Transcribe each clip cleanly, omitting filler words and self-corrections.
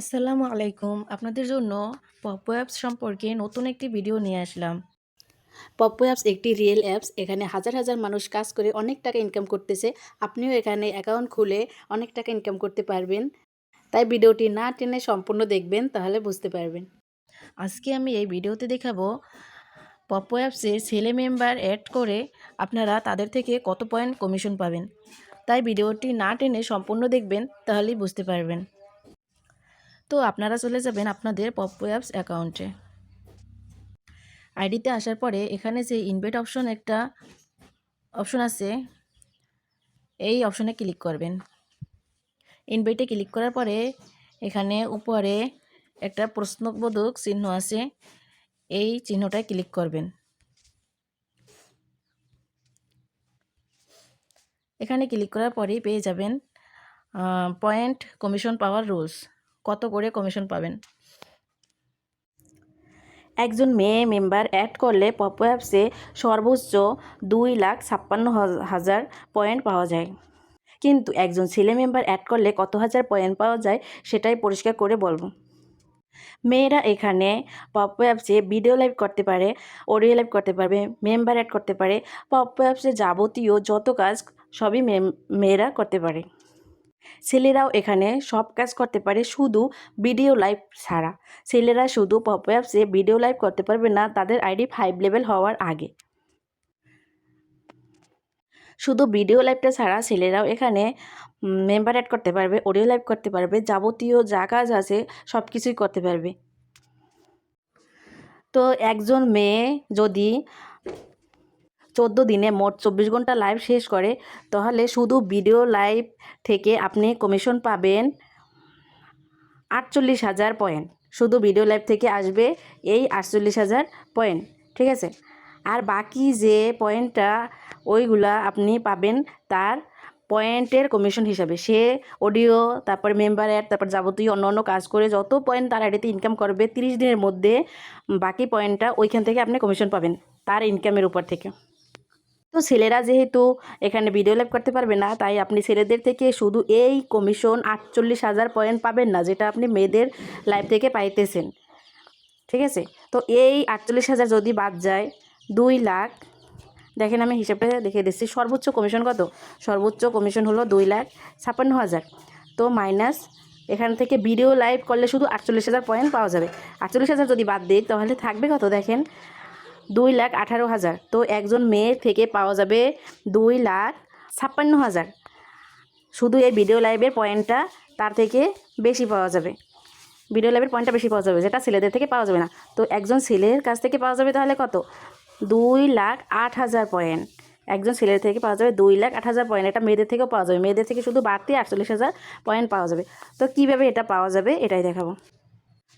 আসসালামু আলাইকুম। আপনাদের জন্য পপো অ্যাপস সম্পর্কে নতুন একটি ভিডিও নিয়ে আসলাম। পপ্পো অ্যাপস একটি রিয়েল অ্যাপস। এখানে হাজার হাজার মানুষ কাজ করে অনেক টাকা ইনকাম করতেছে। আপনিও এখানে অ্যাকাউন্ট খুলে অনেক টাকা ইনকাম করতে পারবেন। তাই ভিডিওটি না টেনে সম্পূর্ণ দেখবেন, তাহলে বুঝতে পারবেন। আজকে আমি এই ভিডিওতে দেখাবো পপো অ্যাপসে ছেলে মেম্বার অ্যাড করে আপনারা তাদের থেকে কত পয়েন্ট কমিশন পাবেন। তাই ভিডিওটি না টেনে সম্পূর্ণ দেখবেন, তাহলেই বুঝতে পারবেন। তো আপনারা চলে যাবেন আপনাদের পপো অ্যাপস অ্যাকাউন্টে। আইডিতে আসার পরে এখানে যে ইনভাইট একটা অপশন আছে, এই অপশনে ক্লিক করবেন। ইনভাইটে ক্লিক করার পরে এখানে উপরে একটা প্রশ্নবোধক চিহ্ন আছে, এই চিহ্নটায় ক্লিক করবেন। এখানে ক্লিক করার পরেই পেয়ে যাবেন পয়েন্ট কমিশন পাওয়ার রুলস, কত করে কমিশন পাবেন। একজন মেয়ে মেম্বার অ্যাড করলে পপ্পো অ্যাপসে সর্বোচ্চ 2,56,000 পয়েন্ট পাওয়া যায়। কিন্তু একজন ছেলে মেম্বার অ্যাড করলে কত হাজার পয়েন্ট পাওয়া যায় সেটাই পরিষ্কার করে বলবো। মেয়েরা এখানে পপ্পো অ্যাপসে ভিডিও লাইভ করতে পারে, অডিও লাইভ করতে পারবে, মেম্বার অ্যাড করতে পারে। পপ্পো অ্যাপসে যাবতীয় যত কাজ সবই মেয়েরা করতে পারে। ছেলেরাও এখানে সব কাজ করতে পারে, শুধু ভিডিও লাইভ ছাড়া। ছেলেরা শুধু পপ্পো অ্যাপসে ভিডিও লাইভ করতে পারবে না তাদের আইডি 5 লেভেল হওয়ার আগে। শুধু ভিডিও লাইভটা ছাড়া ছেলেরাও এখানে মেম্বার অ্যাড করতে পারবে, অডিও লাইভ করতে পারবে, যাবতীয় যা কাজ আছে সব কিছুই করতে পারবে। তো একজন মেয়ে যদি 14 দিনে মোট 24 ঘন্টা লাইভ শেষ করে, তাহলে শুধু ভিডিও লাইভ থেকে আপনি কমিশন পাবেন 48,000 পয়েন্ট। শুধু ভিডিও লাইভ থেকে আসবে এই 48,000 পয়েন্ট, ঠিক আছে। আর বাকি যে পয়েন্টটা ওইগুলা আপনি পাবেন তার পয়েন্টের কমিশন হিসাবে। সে অডিও, তারপর মেম্বার অ্যাড, তারপর যাবতীয় অন্য অন্য কাজ করে যত পয়েন্ট তার আইডিতে ইনকাম করবে 30 দিনের মধ্যে, বাকি পয়েন্টটা ওইখান থেকে আপনি কমিশন পাবেন তার ইনকামের উপর থেকে। তো ছেলেরা যেহেতু এখানে ভিডিও লাইভ করতে পারবে না, তাই আপনি ছেলেদের থেকে শুধু এই কমিশন 48,000 পয়েন্ট পাবেন না, যেটা আপনি মেয়েদের লাইভ থেকে পাইতেছেন, ঠিক আছে। তো এই 48,000 যদি বাদ যায় 2 লাখ, দেখেন আমি হিসাবটা দেখিয়ে দিচ্ছি। সর্বোচ্চ কমিশন কত? সর্বোচ্চ কমিশন হলো 2,56,000। তো মাইনাস এখান থেকে ভিডিও লাইভ করলে শুধু 48,000 পয়েন্ট পাওয়া যাবে। 48,000 যদি বাদ দিই তাহলে থাকবে কত দেখেন, 2,18,000। তো একজন মেয়ের থেকে পাওয়া যাবে 2,56,000। শুধু এই ভিডিও লাইভের পয়েন্টটা তার থেকে বেশি পাওয়া যাবে, ভিডিও লাইভের পয়েন্টটা বেশি পাওয়া যাবে, যেটা ছেলেদের থেকে পাওয়া যাবে না। তো একজন ছেলের কাছ থেকে পাওয়া যাবে তাহলে কত, 2,08,000 পয়েন্ট। একজন ছেলের থেকে পাওয়া যাবে 2,08,000 পয়েন্ট। এটা মেয়েদের থেকেও পাওয়া যাবে, মেয়েদের থেকে শুধু বাড়তি 48,000 পয়েন্ট পাওয়া যাবে। তো কীভাবে এটা পাওয়া যাবে এটাই দেখাবো।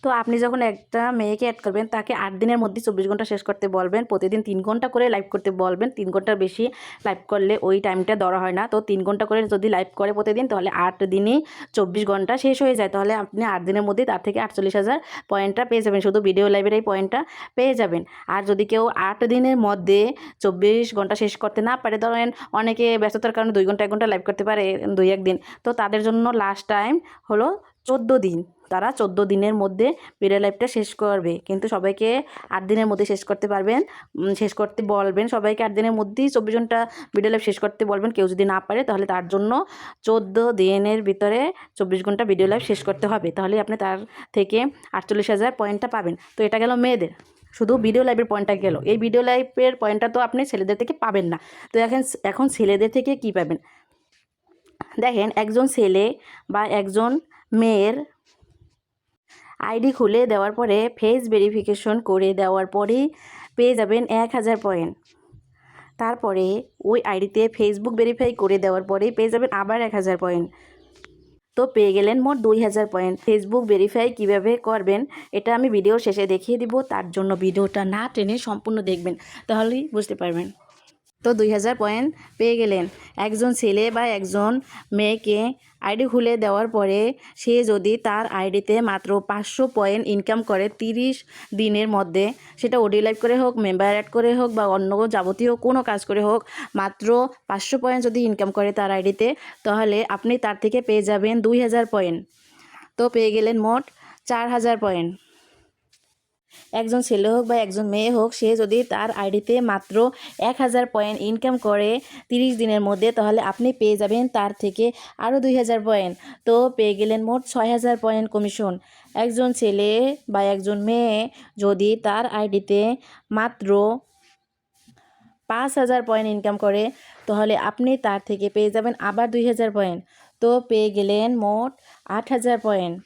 তো আপনি যখন একটা মেয়েকে অ্যাড করবেন, তাকে 8 দিনের মধ্যে 24 ঘন্টা শেষ করতে বলবেন। প্রতিদিন 3 ঘন্টা করে লাইভ করতে বলবেন। 3 ঘন্টার বেশি লাইভ করলে ওই টাইমটা ধরা হয় না। তো 3 ঘন্টা করে যদি লাইভ করে প্রতিদিন, তাহলে 8 দিনেই 24 ঘন্টা শেষ হয়ে যায়। তাহলে আপনি 8 দিনের মধ্যেই তার থেকে 48,000 পয়েন্টটা পেয়ে যাবেন, শুধু ভিডিও লাইভের এই পয়েন্টটা পেয়ে যাবেন। আর যদি কেউ 8 দিনের মধ্যে 24 ঘন্টা শেষ করতে না পারে, ধরেন অনেকে ব্যস্ততার কারণে 2 ঘন্টা 1 ঘন্টা লাইভ করতে পারে 2-1 দিন, তো তাদের জন্য লাস্ট টাইম হলো 14 দিন। তারা 14 দিনের মধ্যে ভিডিও লাইভটা শেষ করবে, কিন্তু সবাইকে 8 দিনের মধ্যে শেষ করতে পারবেন, শেষ করতে বলবেন। সবাইকে 8 দিনের মধ্যেই 24 ঘন্টা ভিডিও লাইভ শেষ করতে বলবেন। কেউ যদি না পারে তাহলে তার জন্য 14 দিনের ভিতরে 24 ঘন্টা ভিডিও লাইভ শেষ করতে হবে, তাহলে আপনি তার থেকে 48,000 পয়েন্টটা পাবেন। তো এটা গেল মেয়েদের, শুধু ভিডিও লাইভের পয়েন্টটা গেল। এই ভিডিও লাইভের পয়েন্টটা তো আপনি ছেলেদের থেকে পাবেন না। তো এখন ছেলেদের থেকে কি পাবেন দেখেন, একজন ছেলে বা একজন মেয়ের আইডি খুলে দেওয়ার পরে ফেস ভেরিফিকেশন করে দেওয়ার পরেই পেয়ে যাবেন 1,000 পয়েন্ট। তারপরে ওই আইডিতে ফেসবুক ভেরিফাই করে দেওয়ার পরেই পেয়ে যাবেন আবার 1,000 পয়েন্ট। তো পেয়ে গেলেন মোট 2,000 পয়েন্ট। ফেসবুক ভেরিফাই কিভাবে করবেন এটা আমি ভিডিওর শেষে দেখিয়ে দিব, তার জন্য ভিডিওটা না টেনে সম্পূর্ণ দেখবেন, তাহলেই বুঝতে পারবেন। তো 2,000 পয়েন্ট পেয়ে গেলেন। একজন ছেলে বা একজন মেয়েকে আইডি খুলে দেওয়ার পরে সে যদি তার আইডিতে মাত্র 500 পয়েন্ট ইনকাম করে 30 দিনের মধ্যে, সেটা অডিও লাইভ করে হোক, মেম্বার অ্যাড করে হোক, বা অন্য যাবতীয় কোনো কাজ করে হোক, মাত্র 500 পয়েন্ট যদি ইনকাম করে তার আইডিতে, তাহলে আপনি তার থেকে পেয়ে যাবেন 2,000 পয়েন্ট। তো পেয়ে গেলেন মোট 4000 পয়েন্ট। একজন ছেলে হোক বা একজন মেয়ে হোক, সে যদি তার আইডিতে মাত্র 1000 পয়েন্ট ইনকাম করে 30 দিনের মধ্যে, তাহলে আপনি পেয়ে যাবেন তার থেকে আরও 2000 পয়েন্ট। তো পেয়ে গেলেন মোট 6000 পয়েন্ট কমিশন। একজন ছেলে বা একজন মেয়ে যদি তার আইডিতে মাত্র 5000 পয়েন্ট ইনকাম করে, তাহলে আপনি তার থেকে পেয়ে যাবেন আবার 2000 পয়েন্ট। তো পেয়ে গেলেন মোট 8000 পয়েন্ট।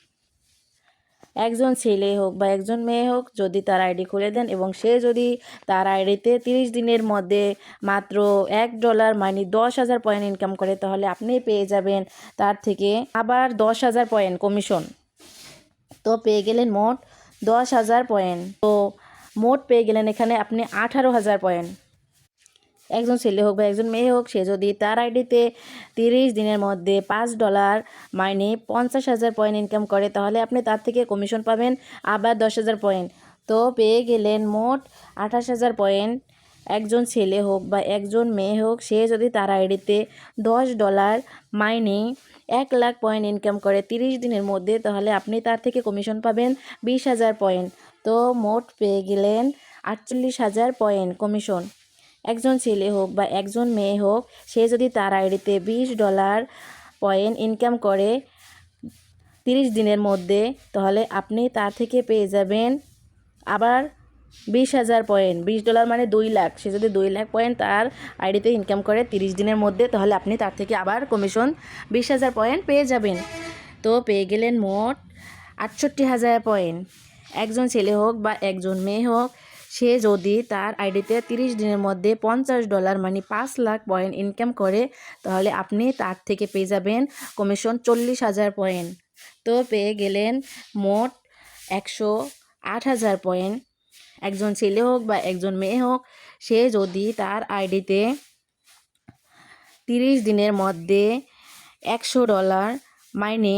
একজন ছেলে হোক বা একজন মেয়ে হোক, যদি তার আইডি খুলে দেন এবং সে যদি তার আইডিতে 30 দিনের মধ্যে মাত্র $1 মানে 10,000 পয়েন্ট ইনকাম করে, তাহলে আপনি পেয়ে যাবেন তার থেকে আবার 10,000 পয়েন্ট কমিশন। তো পেয়ে গেলেন মোট 10,000 পয়েন্ট। তো মোট পেয়ে গেলেন এখানে আপনি 18,000 পয়েন্ট। একজন ছেলে হোক বা একজন মেয়ে হোক, সে যদি তার আইডিতে 30 দিনের মধ্যে $5 মানে 50,000 পয়েন্ট ইনকাম করে, তাহলে আপনি তার থেকে কমিশন পাবেন আবার 10,000 পয়েন্ট। তো পেয়ে গেলেন মোট 28,000 পয়েন্ট। একজন ছেলে হোক বা একজন মেয়ে হোক, সে যদি তার আইডিতে $10 মানে 1,00,000 পয়েন্ট ইনকাম করে 30 দিনের মধ্যে, তাহলে আপনি তার থেকে কমিশন পাবেন 20,000 পয়েন্ট। তো মোট পেয়ে গেলেন 48,000 পয়েন্ট কমিশন। একজন ছেলে হোক বা একজন মেয়ে হোক, সে যদি তার আইডিতে $20 পয়েন্ট ইনকাম করে 30 দিনের মধ্যে, তাহলে আপনি তার থেকে পেয়ে যাবেন আবার 20,000 পয়েন্ট। $20 মানে 2 লাখ। সে যদি 2 লাখ পয়েন্ট তার আইডিতে ইনকাম করে 30 দিনের মধ্যে, তাহলে আপনি তার থেকে আবার কমিশন 20,000 পয়েন্ট পেয়ে যাবেন। তো পেয়ে গেলেন মোট 68,000 পয়েন্ট। একজন ছেলে হোক বা একজন মেয়ে হোক, সে যদি তার আইডিতে 30 দিনের মধ্যে $50 মানে 5 লাখ পয়েন্ট ইনকাম করে, তাহলে আপনি তার থেকে পেয়ে যাবেন কমিশন 40,000 পয়েন্ট। তো পেয়ে গেলেন মোট 108,000 পয়েন্ট। একজন ছেলে হোক বা একজন মেয়ে হোক, সে যদি তার আইডিতে 30 দিনের মধ্যে $100 মানে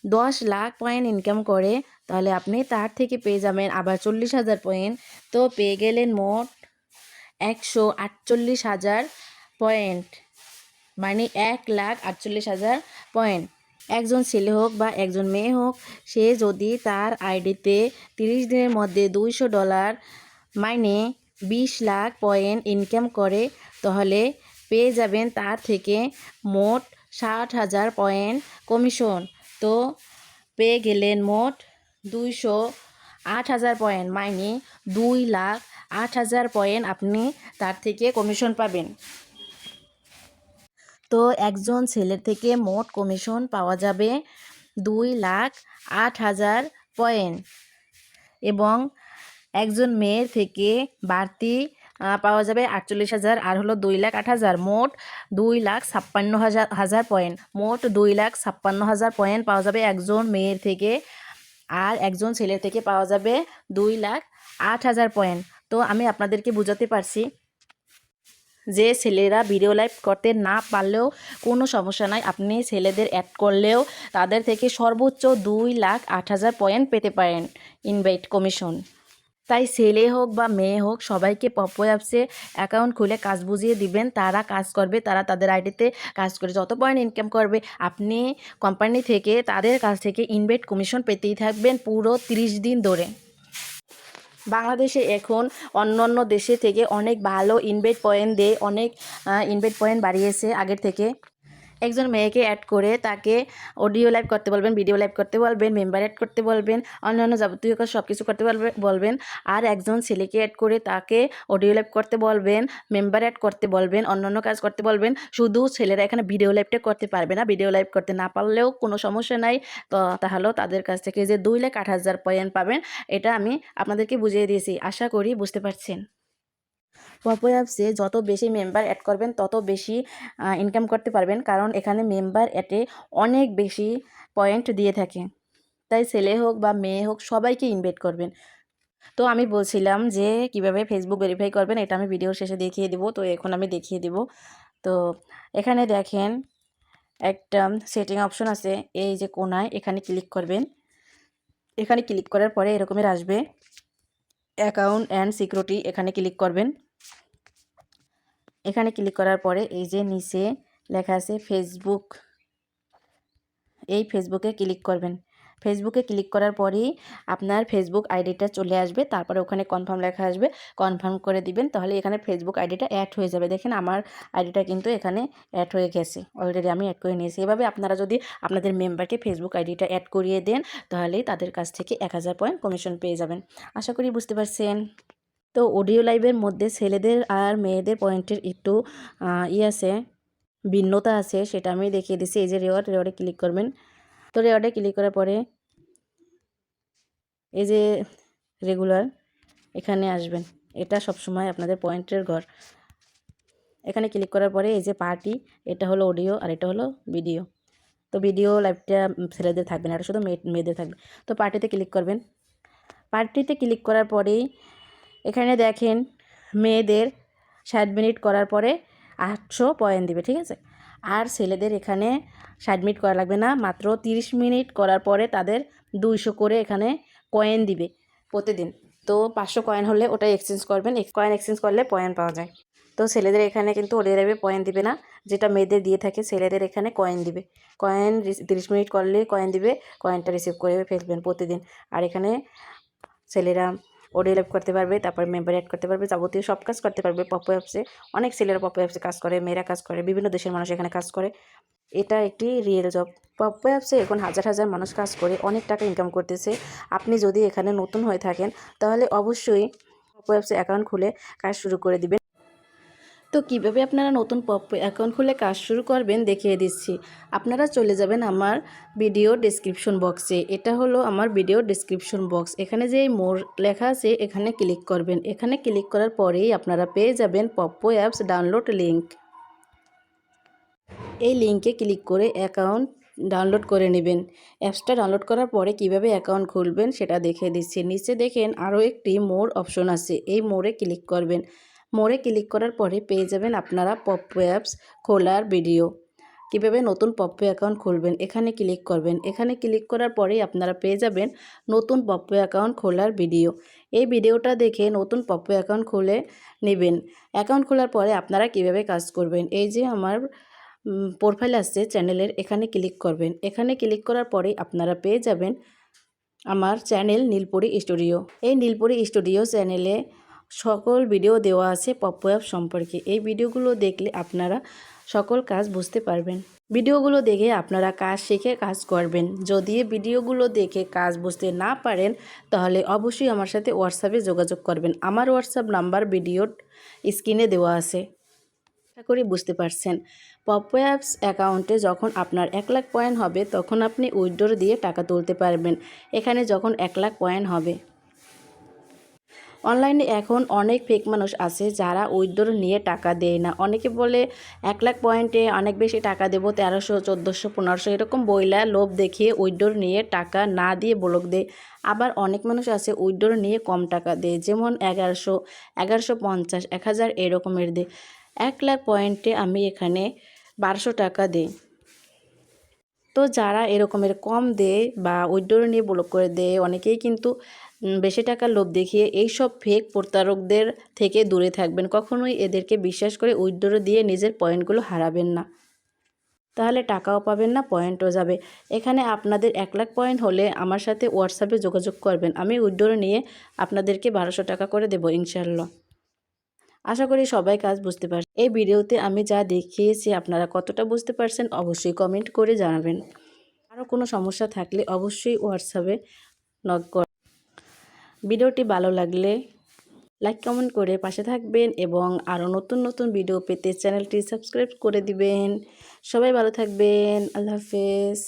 10 লাখ পয়েন্ট ইনকাম করে, তাহলে আপনি তার থেকে পেয়ে যাবেন আবার 40,000 পয়েন্ট। তো পেয়ে গেলেন মোট 148,000 পয়েন্ট মানে 1,48,000 পয়েন্ট। একজন ছেলে হোক বা একজন মেয়ে হোক, সে যদি তার আইডিতে 30 দিনের মধ্যে $200 মানে 20 লাখ পয়েন্ট ইনকাম করে, তাহলে পেয়ে যাবেন তার থেকে মোট 60,000 পয়েন্ট কমিশন। তো পেয়ে গেলেন মোট 208,000 পয়েন্ট মানে 2,08,000 পয়েন্ট আপনি তার থেকে কমিশন পাবেন। তো একজন ছেলের থেকে মোট কমিশন পাওয়া যাবে 2,08,000 পয়েন্ট এবং একজন মেয়ের থেকে বাড়তি পাওয়া যাবে 48,000 আর হলো 2,08,000, মোট 2,56,000 পয়েন্ট। মোট 2,56,000 পয়েন্ট পাওয়া যাবে একজন মেয়ের থেকে, আর একজন ছেলের থেকে পাওয়া যাবে 2,08,000 পয়েন্ট। তো আমি আপনাদেরকে বোঝাতে পারছি যে ছেলেরা ভিডিও লাইভ করতে না পারলেও কোনো সমস্যা নাই, আপনি ছেলেদের অ্যাড করলেও তাদের থেকে সর্বোচ্চ 2,08,000 পয়েন্ট পেতে পারেন ইনভাইট কমিশন। তাই ছেলে হোক বা মেয়ে হোক, সবাইকে পপো অ্যাপসে অ্যাকাউন্ট খুলে কাজ বুঝিয়ে দিবেন। তারা কাজ করবে, তারা তাদের আইডিতে কাজ করে যত পয়েন্ট ইনকাম করবে, আপনি কোম্পানি থেকে তাদের কাছ থেকে ইনভাইট কমিশন পেতেই থাকবেন পুরো 30 দিন ধরে। বাংলাদেশে এখন অন্যান্য দেশে থেকে অনেক ভালো ইনভাইট পয়েন্ট দেয়, অনেক ইনভাইট পয়েন্ট বাড়িয়েছে আগের থেকে। একজন মেয়েকে অ্যাড করে তাকে অডিও লাইভ করতে বলবেন, ভিডিও লাইভ করতে বলবেন, মেম্বার অ্যাড করতে বলবেন, অন্যান্য যাবতীয় কাজ সব কিছু করতে বলবেন। আর একজন ছেলেকে অ্যাড করে তাকে অডিও লাইভ করতে বলবেন, মেম্বার অ্যাড করতে বলবেন, অন্যান্য কাজ করতে বলবেন। শুধু ছেলেরা এখানে ভিডিও লাইভটা করতে পারবে না, ভিডিও লাইভ করতে না পারলেও কোনো সমস্যা নাই। তো তাহলেও তাদের কাছ থেকে যে 2,08,000 পয়েন্ট পাবেন, এটা আমি আপনাদেরকে বুঝিয়ে দিয়েছি, আশা করি বুঝতে পারছেন। পপো অ্যাপসে যত বেশি মেম্বার অ্যাড করবেন তত বেশি ইনকাম করতে পারবেন, কারণ এখানে মেম্বার অ্যাডে অনেক বেশি পয়েন্ট দিয়ে থাকে। তাই ছেলে হোক বা মেয়ে হোক সবাইকে ইনভাইট করবেন। তো আমি বলছিলাম যে কিভাবে ফেসবুক ভেরিফাই করবেন, এটা আমি ভিডিওর শেষে দেখিয়ে দেবো। তো এখন আমি দেখিয়ে দেব। তো এখানে দেখেন একটা সেটিং অপশন আছে, এই যে কোনায়, এখানে ক্লিক করবেন। এখানে ক্লিক করার পরে এরকমের আসবে অ্যাকাউন্ট অ্যান্ড সিকিউরিটি, এখানে ক্লিক করবেন। এখানে ক্লিক করার পরে এই যে নিচে লেখা আছে ফেসবুক, এই ফেসবুকে ক্লিক করবেন। ফেসবুকে ক্লিক করার পরেই আপনার ফেসবুক আইডিটা চলে আসবে, তারপরে ওখানে কনফার্ম লেখা আসবে, কনফার্ম করে দিবেন, তাহলে এখানে ফেসবুক আইডিটা অ্যাড হয়ে যাবে। দেখেন আমার আইডিটা কিন্তু এখানে অ্যাড হয়ে গেছে, অলরেডি আমি অ্যাড করে নিয়েছি। এভাবে আপনারা যদি আপনাদের মেম্বারকে ফেসবুক আইডিটা অ্যাড করিয়ে দেন, তাহলেই তাদের কাছ থেকে 1000 পয়েন্ট কমিশন পেয়ে যাবেন। আশা করি বুঝতে পারছেন। তো অডিও লাইভের মধ্যে ছেলেদের আর মেয়েদের পয়েন্টের একটু আছে, ভিন্নতা আছে, সেটা আমি দেখিয়ে দিচ্ছি। এই যে রেওয়ার্ডে ক্লিক করবেন। তো রেওয়ার্ডে ক্লিক করার পরে এই যে রেগুলার এখানে আসবেন, এটা সবসময় আপনাদের পয়েন্টের ঘর। এখানে ক্লিক করার পরে এই যে পার্টি, এটা হলো অডিও আর এটা হলো ভিডিও। তো ভিডিও লাইভটা ছেলেদের থাকবে না, এটা শুধু মেয়েদের থাকবে। তো পার্টিতে ক্লিক করবেন। পার্টিতে ক্লিক করার পরেই এখানে দেখেন মেয়েদের 60 মিনিট করার পরে 800 পয়েন্ট দিবে, ঠিক আছে। আর ছেলেদের এখানে 60 মিনিট করা লাগবে না, মাত্র 30 মিনিট করার পরে তাদের 200 করে এখানে কয়েন দিবে প্রতিদিন। তো 500 কয়েন হলে ওটা এক্সচেঞ্জ করবেন, কয়েন এক্সচেঞ্জ করলে পয়েন্ট পাওয়া যায়। তো ছেলেদের এখানে কিন্তু ওদের লাইভে পয়েন্ট দিবে না, যেটা মেয়েদের দিয়ে থাকে, ছেলেদের এখানে কয়েন দিবে। কয়েন 30 মিনিট করলে কয়েন দিবে, কয়েনটা রিসিভ করে ফেলবেন প্রতিদিন। আর এখানে ছেলেরা অডিও লাইভ করতে পারবে, তারপর মেম্বার অ্যাড করতে পারবে, যাবতীয় সব কাজ করতে পারবে। পপো অ্যাপসে অনেক ছেলেরা পপো অ্যাপসে কাজ করে, মেয়েরা কাজ করে, বিভিন্ন দেশের মানুষ এখানে কাজ করে। এটা একটি রিয়েল জব। পপো অ্যাপসে এখন হাজার হাজার মানুষ কাজ করে অনেক টাকা ইনকাম করতেছে। আপনি যদি এখানে নতুন হয়ে থাকেন, তাহলে অবশ্যই পপো অ্যাপসে অ্যাকাউন্ট খুলে কাজ শুরু করে দিবেন। তো কিভাবে আপনারা নতুন পপো অ্যাকাউন্ট খুলে কাজ শুরু করবেন দেখিয়ে দিচ্ছি। আপনারা চলে যাবেন আমার ভিডিও ডেসক্রিপশন বক্সে। এটা হলো আমার ভিডিও ডেসক্রিপশন বক্স। এখানে যে মোর লেখা আছে এখানে ক্লিক করবেন। এখানে ক্লিক করার পরেই আপনারা পেয়ে যাবেন পপো অ্যাপস ডাউনলোড লিঙ্ক। এই লিঙ্কে ক্লিক করে অ্যাকাউন্ট ডাউনলোড করে নেবেন। অ্যাপসটা ডাউনলোড করার পরে কিভাবে অ্যাকাউন্ট খুলবেন সেটা দেখিয়ে দিচ্ছি। নিচে দেখেন আরও একটি মোর অপশন আছে, এই মোরে ক্লিক করবেন। মোরে ক্লিক করার পরে পেয়ে যাবেন আপনারা পপো অ্যাপস খোলার ভিডিও। কীভাবে নতুন পপো অ্যাকাউন্ট খুলবেন এখানে ক্লিক করবেন। এখানে ক্লিক করার পরেই আপনারা পেয়ে যাবেন নতুন পপো অ্যাকাউন্ট খোলার ভিডিও। এই ভিডিওটা দেখে নতুন পপো অ্যাকাউন্ট খুলে নেবেন। অ্যাকাউন্ট খোলার পরে আপনারা কিভাবে কাজ করবেন, এই যে আমার প্রোফাইল আসছে চ্যানেলের, এখানে ক্লিক করবেন। এখানে ক্লিক করার পরে আপনারা পেয়ে যাবেন আমার চ্যানেল নীলপরি স্টুডিও। এই নীলপরি স্টুডিও চ্যানেলে সকল ভিডিও দেওয়া আছে পপো অ্যাপ সম্পর্কে। এই ভিডিওগুলো দেখলে আপনারা সকল কাজ বুঝতে পারবেন। ভিডিওগুলো দেখে আপনারা কাজ শিখে কাজ করবেন। যদি ভিডিওগুলো দেখে কাজ বুঝতে না পারেন, তাহলে অবশ্যই আমার সাথে হোয়াটসঅ্যাপে যোগাযোগ করবেন। আমার হোয়াটসঅ্যাপ নাম্বার ভিডিওর স্ক্রিনে দেওয়া আছে। আশা করি বুঝতে পারছেন। পপো অ্যাপস অ্যাকাউন্টে যখন আপনার 1 লাখ পয়েন্ট হবে, তখন আপনি উইথড্র দিয়ে টাকা তুলতে পারবেন। এখানে যখন 1 লাখ পয়েন্ট হবে, অনলাইনে এখন অনেক ফেক মানুষ আছে যারা উইথড্র নিয়ে টাকা দেয় না। অনেকে বলে 1 লাখ পয়েন্টে অনেক বেশি টাকা দেবো, 1300, 1400, 1500 এরকম বইলা লোভ দেখিয়ে উইথড্র নিয়ে টাকা না দিয়ে ব্লক দেয়। আবার অনেক মানুষ আছে উইথড্র নিয়ে কম টাকা দেয়, যেমন 1100, 1150, 1000 এরকমের দেয়। 1 লাখ পয়েন্টে আমি এখানে 1200 টাকা দিই। তো যারা এরকমের কম দেয় বা উইথড্র নিয়ে ব্লক করে দেয়, অনেকেই কিন্তু বেশি টাকার লোভ দেখিয়ে এইসব ফেক প্রতারকদের থেকে দূরে থাকবেন। কখনোই এদেরকে বিশ্বাস করে উইথড্র দিয়ে নিজের পয়েন্টগুলো হারাবেন না, তাহলে টাকাও পাবেন না, পয়েন্টও যাবে। এখানে আপনাদের 1 লাখ পয়েন্ট হলে আমার সাথে হোয়াটসঅ্যাপে যোগাযোগ করবেন। আমি উইথড্র নিয়ে আপনাদেরকে 1200 টাকা করে দেবো ইনশাল্লাহ। আশা করি সবাই কাজ বুঝতে পারছেন। এই ভিডিওতে আমি যা দেখিয়েছি আপনারা কতটা বুঝতে পারছেন অবশ্যই কমেন্ট করে জানাবেন। আরও কোনো সমস্যা থাকলে অবশ্যই হোয়াটসঅ্যাপে নক করুন। ভিডিওটি ভালো লাগলে লাইক কমেন্ট করে পাশে থাকবেন এবং আরও নতুন নতুন ভিডিও পেতে চ্যানেলটি সাবস্ক্রাইব করে দিবেন। সবাই ভালো থাকবেন। আল্লাহ হাফেজ।